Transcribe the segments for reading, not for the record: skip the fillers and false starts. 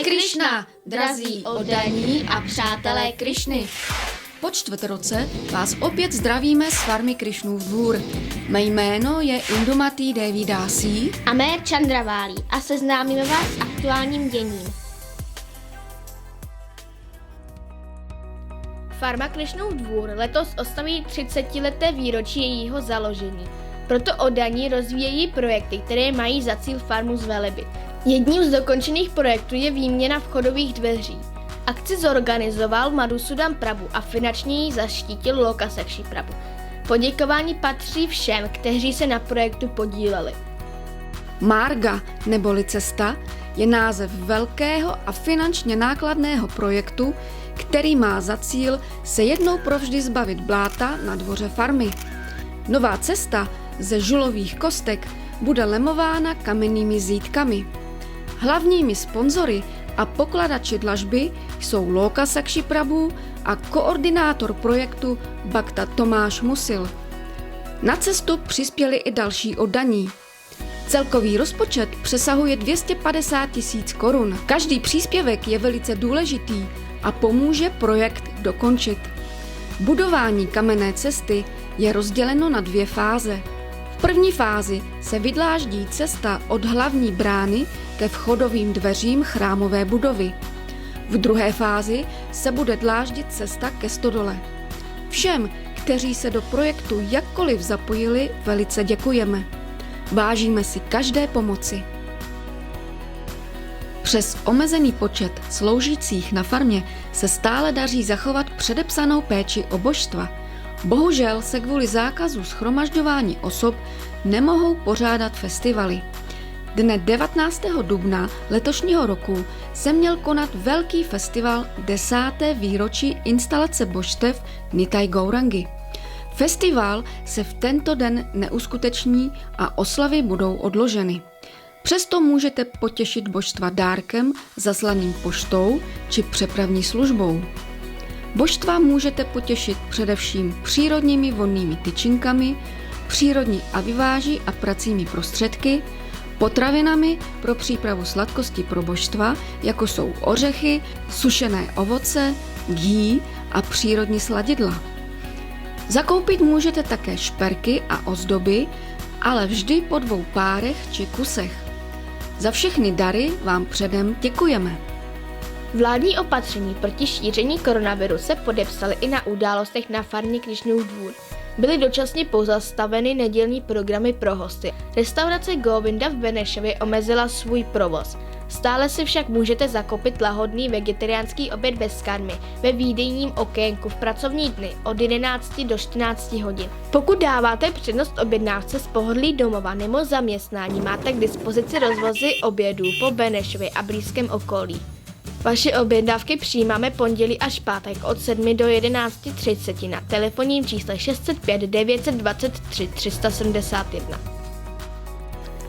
Krišna, drazí oddaní a přátelé Krišny. Po čtvrtroce vás opět zdravíme z farmy Krišnův dvůr. Mé jméno je Indumati Devi Dasi a mé Chandravali a seznámíme vás s aktuálním děním. Farma Krišnův dvůr letos oslaví 30leté výročí jejího založení. Proto oddaní rozvíjejí projekty, které mají za cíl farmu zvelebit. Jedním z dokončených projektů je výměna vchodových dveří. Akci zorganizoval Madhusudan Prabhu a finančně ji zaštítil Lokasakshi Prabhu. Poděkování patří všem, kteří se na projektu podíleli. Marga neboli cesta je název velkého a finančně nákladného projektu, který má za cíl se jednou provždy zbavit bláta na dvoře farmy. Nová cesta ze žulových kostek bude lemována kamennými zítkami. Hlavními sponzory a pokladači dlažby jsou Lokasakshi Prabhu a koordinátor projektu Bhakta Tomáš Musil. Na cestu přispěli i další oddaní. Celkový rozpočet přesahuje 250 000 korun. Každý příspěvek je velice důležitý a pomůže projekt dokončit. Budování kamenné cesty je rozděleno na 2 fáze. V první fázi se vydláždí cesta od hlavní brány ke vchodovým dveřím chrámové budovy. V druhé fázi se bude dláždit cesta ke stodole. Všem, kteří se do projektu jakkoliv zapojili, velice děkujeme. Vážíme si každé pomoci. Přes omezený počet sloužících na farmě se stále daří zachovat předepsanou péči o božstva. Bohužel se kvůli zákazu shromažďování osob nemohou pořádat festivaly. Dne 19. dubna letošního roku se měl konat velký festival 10. výročí instalace božstev Nitai Gaurangi. Festival se v tento den neuskuteční a oslavy budou odloženy. Přesto můžete potěšit božstva dárkem zaslaným poštou či přepravní službou. Božstva můžete potěšit především přírodními vonnými tyčinkami, přírodní aviváží a pracími prostředky, potravinami pro přípravu sladkosti pro božstva, jako jsou ořechy, sušené ovoce, ghee a přírodní sladidla. Zakoupit můžete také šperky a ozdoby, ale vždy po 2 párech či kusech. Za všechny dary vám předem děkujeme. Vládní opatření proti šíření koronaviru se podepsaly i na událostech na farmě Krišnův dvůr. Byly dočasně pozastaveny nedělní programy pro hosty. Restaurace Govinda v Benešově omezila svůj provoz. Stále si však můžete zakoupit lahodný vegetariánský oběd bez karmy ve výdejním okénku v pracovní dny od 11 do 14 hodin. Pokud dáváte přednost objednávce z pohodlí domova nebo zaměstnání, máte k dispozici rozvozy obědů po Benešově a blízkém okolí. Vaše objednávky přijímáme pondělí až pátek od 7 do 11:30 na telefonním čísle 605 923 371.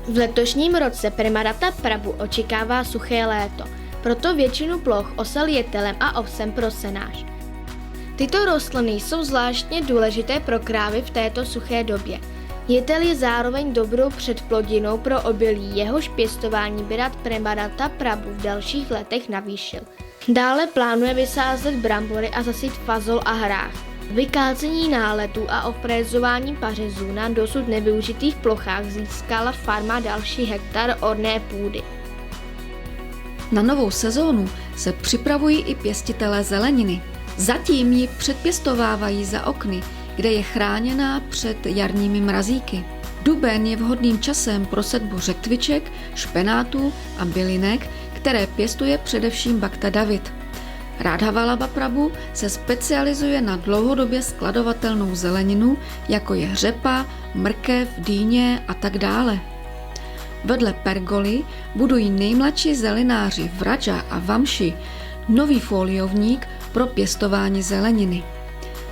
V letošním roce Premadatta Prabhu očekává suché léto, proto většinu ploch osel jetelem a ovsem pro senáž. Tyto rostliny jsou zvláštně důležité pro krávy v této suché době. Jetel je zároveň dobrou předplodinou pro obilí, jehož pěstování by rád Premadatta Prabhu v dalších letech navýšil. Dále plánuje vysázet brambory a zasít fazol a hrách. Vykácení náletů a ofrézování pařezů na dosud nevyužitých plochách získala farma další hektar orné půdy. Na novou sezónu se připravují i pěstitelé zeleniny. Zatím ji předpěstovávají za okny, kde je chráněná před jarními mrazíky. Duben je vhodným časem pro setbu řektviček, špenátů a bylinek, které pěstuje především Bhakta David. Radha Vallabha Prabhu se specializuje na dlouhodobě skladovatelnou zeleninu, jako je řepa, mrkev, dýně a tak dále. Vedle pergoly budují nejmladší zelináři Vraja a Vamši nový foliovník pro pěstování zeleniny.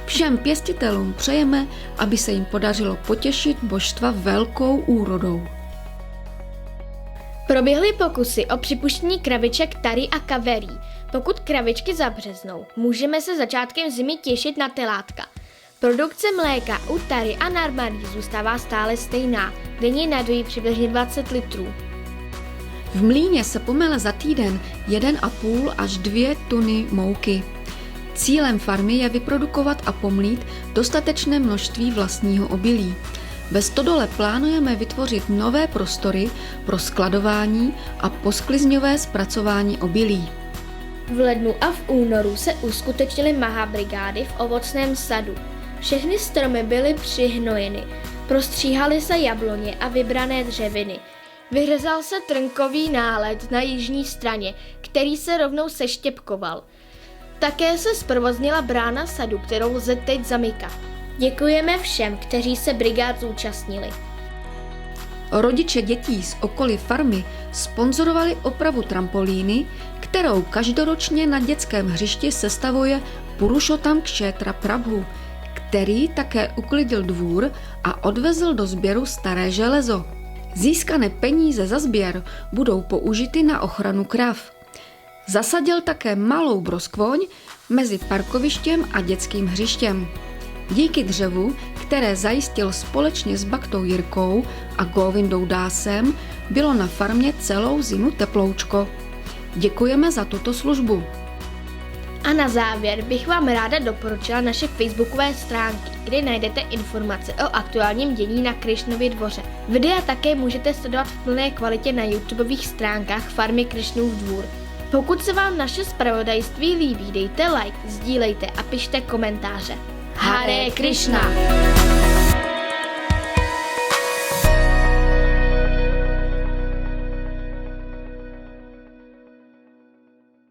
Všem pěstitelům přejeme, aby se jim podařilo potěšit božstva velkou úrodou. Proběhly pokusy o připuštění kraviček Tary a Kaverí. Pokud kravičky zabřeznou, můžeme se začátkem zimy těšit na telátka. Produkce mléka u Tary a Narmarí zůstává stále stejná, denně nadojí přibližně 20 litrů. V mlýně se pomele za týden 1,5 až 2 tuny mouky. Cílem farmy je vyprodukovat a pomlít dostatečné množství vlastního obilí. Ve stodole plánujeme vytvořit nové prostory pro skladování a posklizňové zpracování obilí. V lednu a v únoru se uskutečnily mahabrigády v ovocném sadu. Všechny stromy byly přihnojeny, prostříhaly se jabloně a vybrané dřeviny. Vyřezal se trnkový nálet na jižní straně, který se rovnou seštěpkoval. Také se zprovoznila brána sadu, kterou lze teď zamykat. Děkujeme všem, kteří se brigád zúčastnili. Rodiče dětí z okolí farmy sponzorovali opravu trampolíny, kterou každoročně na dětském hřišti sestavuje Purušottam Kshetra Prabhu, který také uklidil dvůr a odvezl do sběru staré železo. Získané peníze za sběr budou použity na ochranu krav. Zasadil také malou broskvoň mezi parkovištěm a dětským hřištěm. Díky dřevu, které zajistil společně s Bhaktou Jirkou a Govindou Dásem, bylo na farmě celou zimu teploučko. Děkujeme za tuto službu. A na závěr bych vám ráda doporučila naše facebookové stránky, kde najdete informace o aktuálním dění na Krišnově dvoře. Videa také můžete sledovat v plné kvalitě na YouTubeových stránkách farmy Krišnův dvůr. Pokud se vám naše zpravodajství líbí, dejte like, sdílejte a pište komentáře. Hare Krishna!